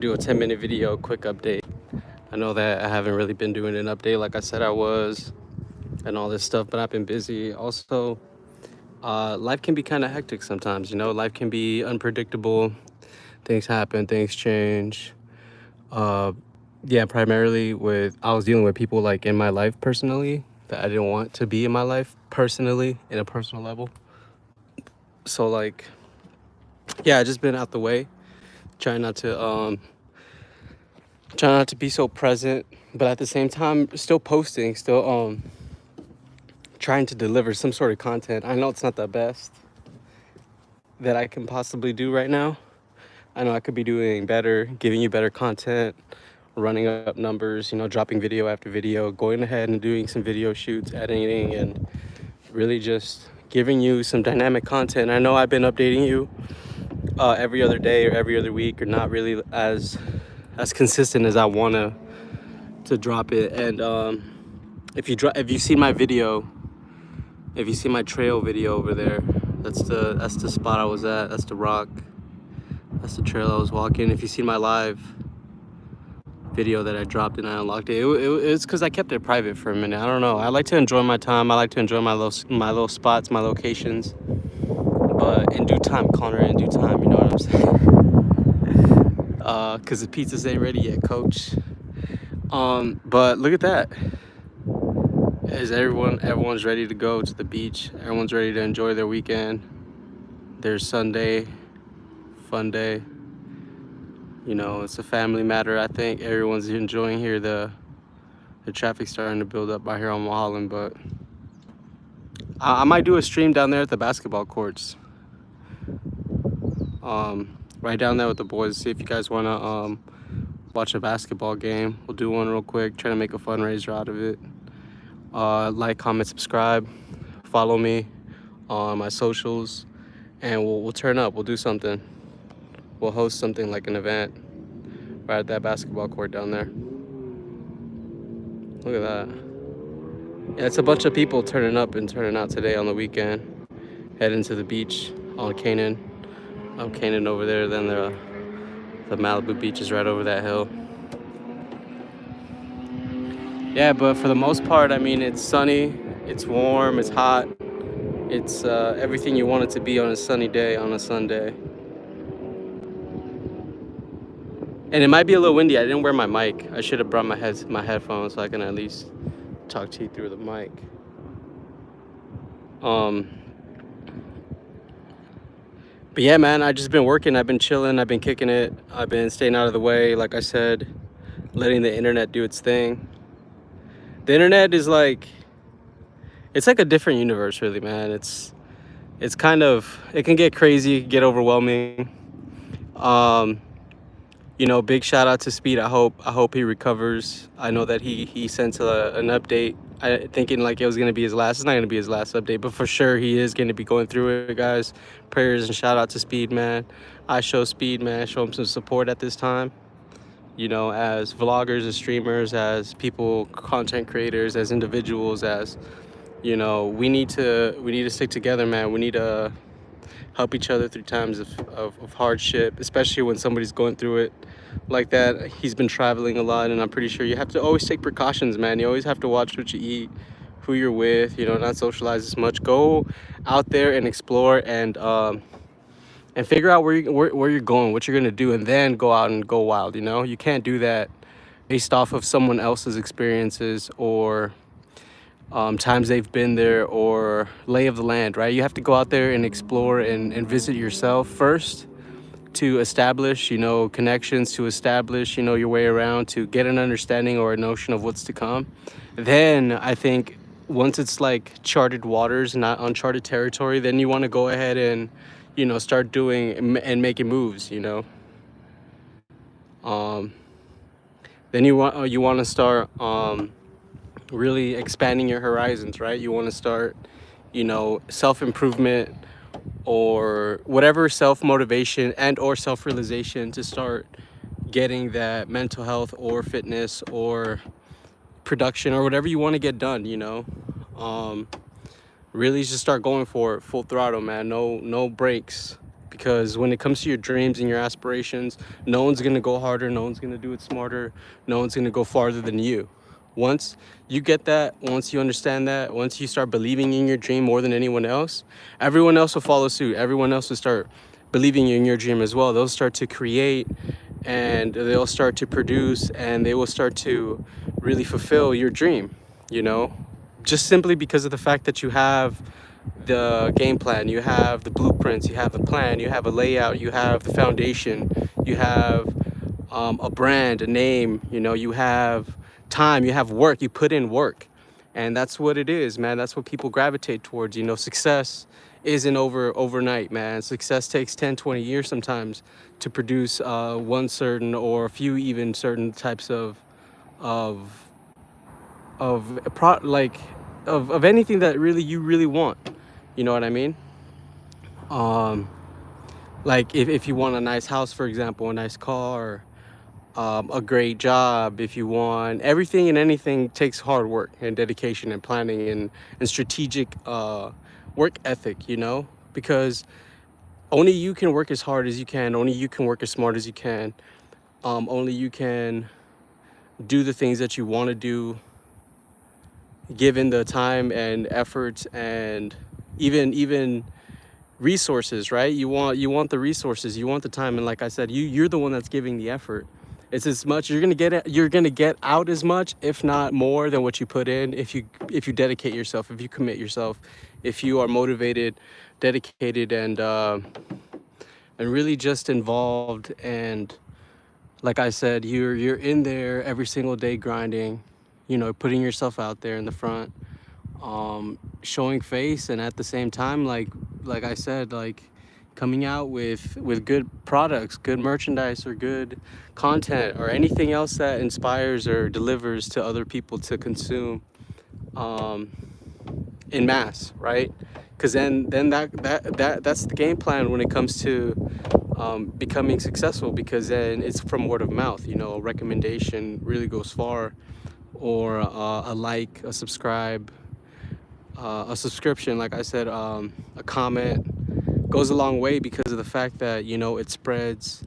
Do a 10-minute video, quick update. I know that I haven't really been doing an update like I said I was and all this stuff, but I've been busy. Also, life can be kind of hectic sometimes, life can be unpredictable. Things happen, things change. Uh, yeah, primarily I was dealing with people like in my life personally that I didn't want to be in my life personally, in a personal level. So like, yeah, I just been out the way, trying not to trying not to be so present, but at the same time still posting, still trying to deliver some sort of content. I know it's not the best that I can possibly do right now. I know I could be doing better, giving you better content, running up numbers, dropping video after video, going ahead and doing some video shoots, editing, and really just giving you some dynamic content. I know I've been updating you every other day or every other week, or not really as consistent as I want to drop it. And if you see my video, if you see my trail video over there, that's the spot I was at. That's the rock. That's the trail I was walking. If you see my live video that I dropped and I unlocked it's because I kept it private for a minute. I don't know. I like to enjoy my time. I like to enjoy my little spots, my locations. But in due time, Connor, in due time, you know what I'm saying? Because the pizzas ain't ready yet, coach. But look at that. Is everyone's ready to go to the beach. Everyone's ready to enjoy their weekend. There's Sunday, fun day. It's a family matter. I think everyone's enjoying here. The traffic's starting to build up out here on Mulholland, but I might do a stream down there at the basketball courts. Right down there with the boys. See if you guys want to watch a basketball game. We'll do one real quick. Try to make a fundraiser out of it. Like, comment, subscribe, follow me on my socials, and we'll turn up. We'll do something. We'll host something like an event right at that basketball court down there. Look at that. Yeah, it's a bunch of people turning up and turning out today on the weekend, heading to the beach on Canaan. I'm Canaan over there, then the Malibu beach is right over that hill. Yeah, but for the most part, I mean, it's sunny, it's warm, it's hot. It's everything you want it to be on a sunny day, on a Sunday. And it might be a little windy. I didn't wear my mic. I should have brought my headphones so I can at least talk to you through the mic. But yeah, man, I just been working. I've been chilling. I've been kicking it. I've been staying out of the way, like I said, letting the internet do its thing. The internet is it's like a different universe, really, man. It's kind of, it can get crazy, it can get overwhelming. Big shout out to Speed. I hope he recovers. I know that he sent an update, thinking like it was gonna be his last. It's not gonna be his last update, but for sure he is gonna be going through it, guys. Prayers and shout out to Speed, man. I show Speed, man, show him some support at this time. As vloggers, as streamers, as people, content creators, as individuals, as we need to stick together, man. We need to help each other through times of hardship, especially when somebody's going through it like that. He's been traveling a lot, and I'm pretty sure you have to always take precautions, man. You always have to watch what you eat, who you're with, not socialize as much. Go out there and explore and figure out where you're going, what you're gonna do, and then go out and go wild. You can't do that based off of someone else's experiences or times they've been there or lay of the land, right? You have to go out there and explore and visit yourself first to establish, connections, to establish, your way around, to get an understanding or a notion of what's to come. Then I think once it's like charted waters, not uncharted territory, then you want to go ahead and, start doing and making moves, then you want to start really expanding your horizons, right? You want to start, self-improvement or whatever, self-motivation and or self-realization to start getting that mental health or fitness or production or whatever you want to get done, really just start going for it full throttle, man. No breaks. because when it comes to your dreams and your aspirations, no one's going to go harder, no one's going to do it smarter, no one's going to go farther than you. Once you get that, once you understand that, once you start believing in your dream more than anyone else, everyone else will follow suit. Everyone else will start believing in your dream as well. They'll start to create, and they'll start to produce, and they will start to really fulfill your dream, you know, just simply because of the fact that you have the game plan, you have the blueprints, you have the plan, you have a layout, you have the foundation, you have a brand, a name, you know, you have time, you have work, you put in work. And that's what it is, man. That's what people gravitate towards. You know, success isn't overnight, man. Success takes 10, 20 years sometimes to produce one certain, or a few even certain types of like of anything that really you really want. You know what I mean? Um, like if you want a nice house, for example, a nice car, a great job, if you want everything and anything takes hard work and dedication and planning and strategic work ethic, you know, because only you can work as hard as you can, only you can work as smart as you can, only you can do the things that you want to do given the time and effort and even resources, right? You want the resources, you want the time, and like I said, you're the one that's giving the effort. It's as much you're gonna get out as much, if not more, than what you put in, if you dedicate yourself, if you commit yourself, if you are motivated, dedicated, and really just involved. And like I said, you're in there every single day grinding, you know, putting yourself out there in the front, showing face, and at the same time, like I said, like coming out with good products, good merchandise, or good content, or anything else that inspires or delivers to other people to consume um, in mass, right? Because then that's the game plan when it comes to becoming successful, because then it's from word of mouth. You know, a recommendation really goes far, or a like, a subscribe, a subscription, like I said, a comment goes a long way, because of the fact that, you know, it spreads.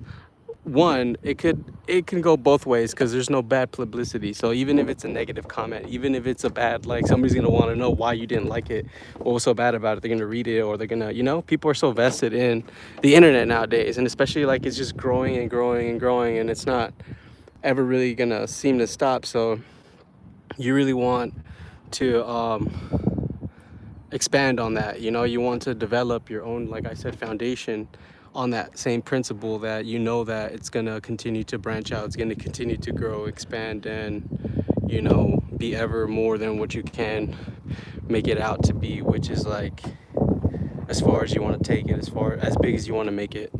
One, it can go both ways, because there's no bad publicity. So even if it's a negative comment, even if it's a bad, like, somebody's gonna want to know why you didn't like it, what was so bad about it, they're gonna read it, or they're gonna, you know, people are so vested in the internet nowadays, and especially like it's just growing and growing and growing, and it's not ever really gonna seem to stop. So you really want to expand on that. You know, you want to develop your own, like I said, foundation on that same principle, that you know that it's going to continue to branch out, it's going to continue to grow, expand, and, you know, be ever more than what you can make it out to be, which is like as far as you want to take it, as far as big as you want to make it.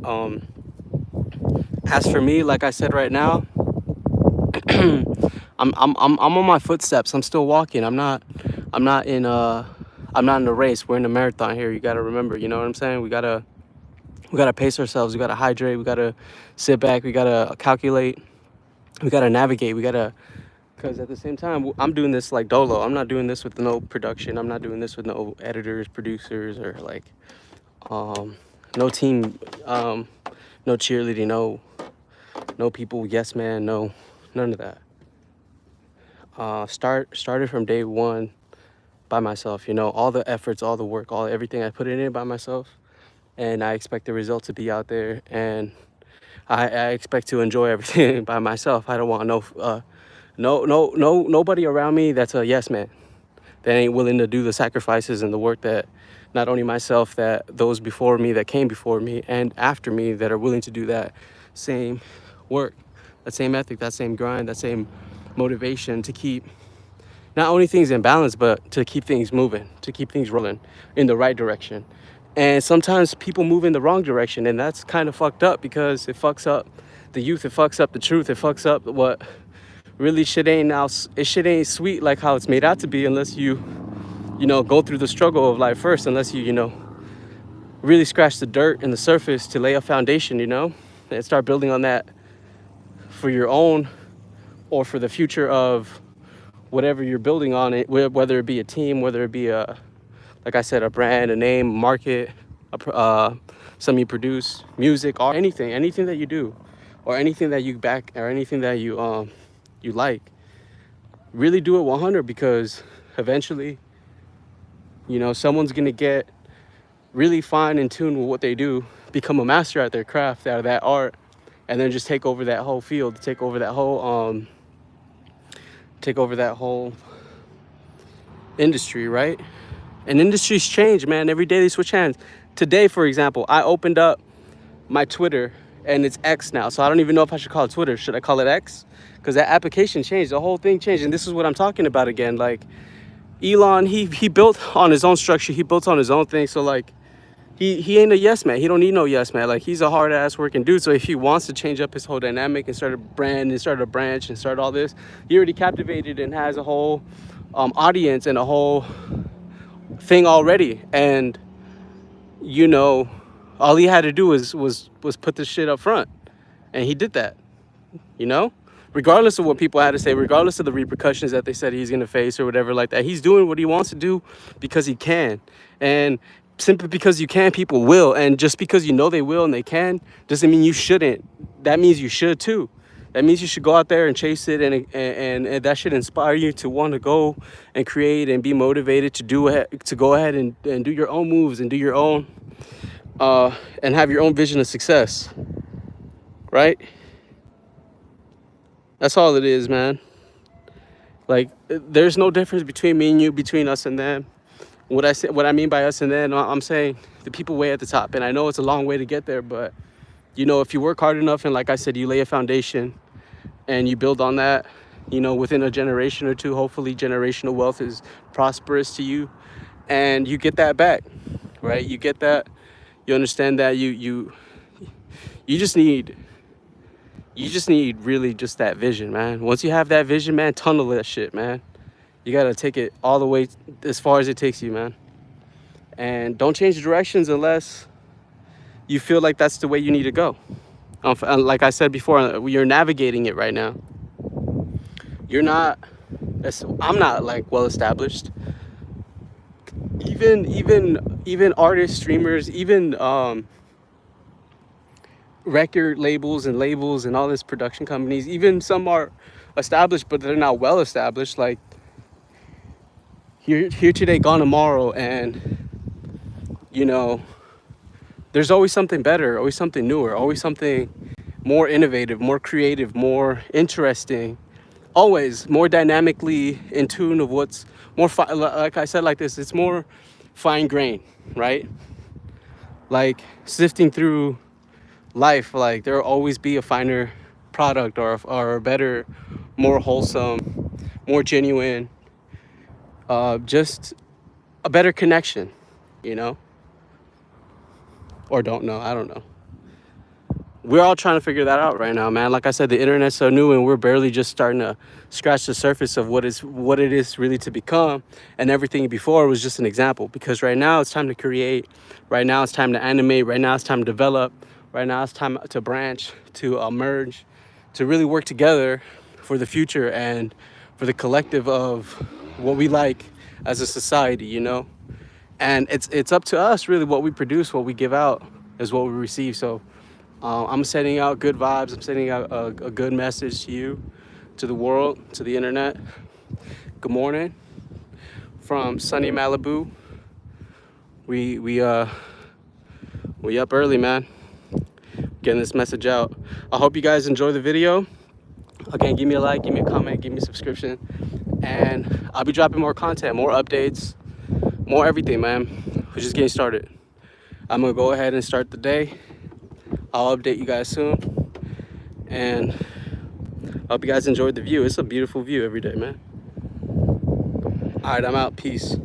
As for me, like I said, right now, I'm on my footsteps. I'm still walking. I'm not in a race. We're in a marathon here. You got to remember, you know what I'm saying? We got to pace ourselves. We got to hydrate. We got to sit back. We got to calculate. We got to navigate. We got to, because at the same time, I'm doing this like dolo. I'm not doing this with no production. I'm not doing this with no editors, producers, or like no team, no cheerleading, no people, yes man, no, none of that. Started from day one by myself, you know, all the efforts, all the work, all everything, I put it in by myself, and I expect the result to be out there, and I expect to enjoy everything by myself. I don't want nobody around me that's a yes man, that ain't willing to do the sacrifices and the work that not only myself, that those before me, that came before me and after me, that are willing to do that same work, that same ethic, that same grind, that same motivation to keep not only things in balance, but to keep things moving, to keep things rolling in the right direction. And sometimes people move in the wrong direction, and that's kind of fucked up, because it fucks up the youth, it fucks up the truth, it fucks up what really shit ain't now. Shit ain't sweet like how it's made out to be, unless you know, go through the struggle of life first, unless you know, really scratch the dirt and the surface to lay a foundation, you know, and start building on that for your own, or for the future of whatever you're building on it, whether it be a team, whether it be a, like I said, a brand, a name, market, something you produce, music, or anything that you do, or anything that you back, or anything that you like. Really do it 100, because eventually, you know, someone's gonna get really fine in tune with what they do, become a master at their craft, out of that art, and then just take over that whole field, take over that whole industry, right? And industries change, man. Every day they switch hands. Today, for example, I opened up my Twitter, and it's X now. So I don't even know if I should call it Twitter. Should I call it X? Because that application changed. The whole thing changed. And this is what I'm talking about again. Like, Elon, he built on his own structure. He built on his own thing. So, like, he ain't a yes man. He don't need no yes man. Like, he's a hard ass working dude. So if he wants to change up his whole dynamic and start a brand and start a branch and start all this, he already captivated and has a whole audience and a whole thing already. And, you know, all he had to do was put this shit up front, and he did that, you know, regardless of what people had to say, regardless of the repercussions that they said he's going to face or whatever like that. He's doing what he wants to do because he can. And simply because you can, people will. And just because you know they will and they can doesn't mean you shouldn't. That means you should too. That means you should go out there and chase it, and that should inspire you to want to go and create and be motivated to go ahead and do your own moves and do your own and have your own vision of success, right? That's all it is, man. Like, there's no difference between me and you, between us and them. What I mean by us and them, I'm saying the people way at the top. And I know it's a long way to get there, but, you know, if you work hard enough, and like I said, you lay a foundation and you build on that, you know, within a generation or two, hopefully generational wealth is prosperous to you, and you get that back, right? You get that. You understand that you just need really just that vision, man. Once you have that vision, man, tunnel that shit, man. You gotta take it all the way as far as it takes you, man. And don't change directions unless you feel like that's the way you need to go. Like I said before, you're navigating it right now. I'm not like well established. Even artists, streamers, even record labels and all this production companies, even some are established, but they're not well established. Like, here today, gone tomorrow. And, you know, there's always something better, always something newer, always something more innovative, more creative, more interesting, always more dynamically in tune of what's more like I said, like this, it's more fine grain, right? Like, sifting through life, like, there'll always be a finer product, or a better, more wholesome, more genuine, just a better connection, you know, or don't know, I don't know. We're all trying to figure that out right now, man. Like I said, the internet's so new, and we're barely just starting to scratch the surface of what it is really to become. And everything before was just an example, because right now it's time to create. Right now it's time to animate. Right now it's time to develop. Right now it's time to branch, to merge, to really work together for the future and for the collective of what we like as a society, you know. And it's up to us, really. What we produce, what we give out, is what we receive. So I'm sending out good vibes. I'm sending out a good message to you, to the world, to the internet. Good morning from sunny Malibu. We up early, man, getting this message out. I hope you guys enjoy the video. Again, give me a like, give me a comment, give me a subscription, and I'll be dropping more content, more updates, more everything, man. We're just getting started. I'm gonna go ahead and start the day. I'll update you guys soon, and I hope you guys enjoyed the view. It's a beautiful view every day, man. All right, I'm out. Peace.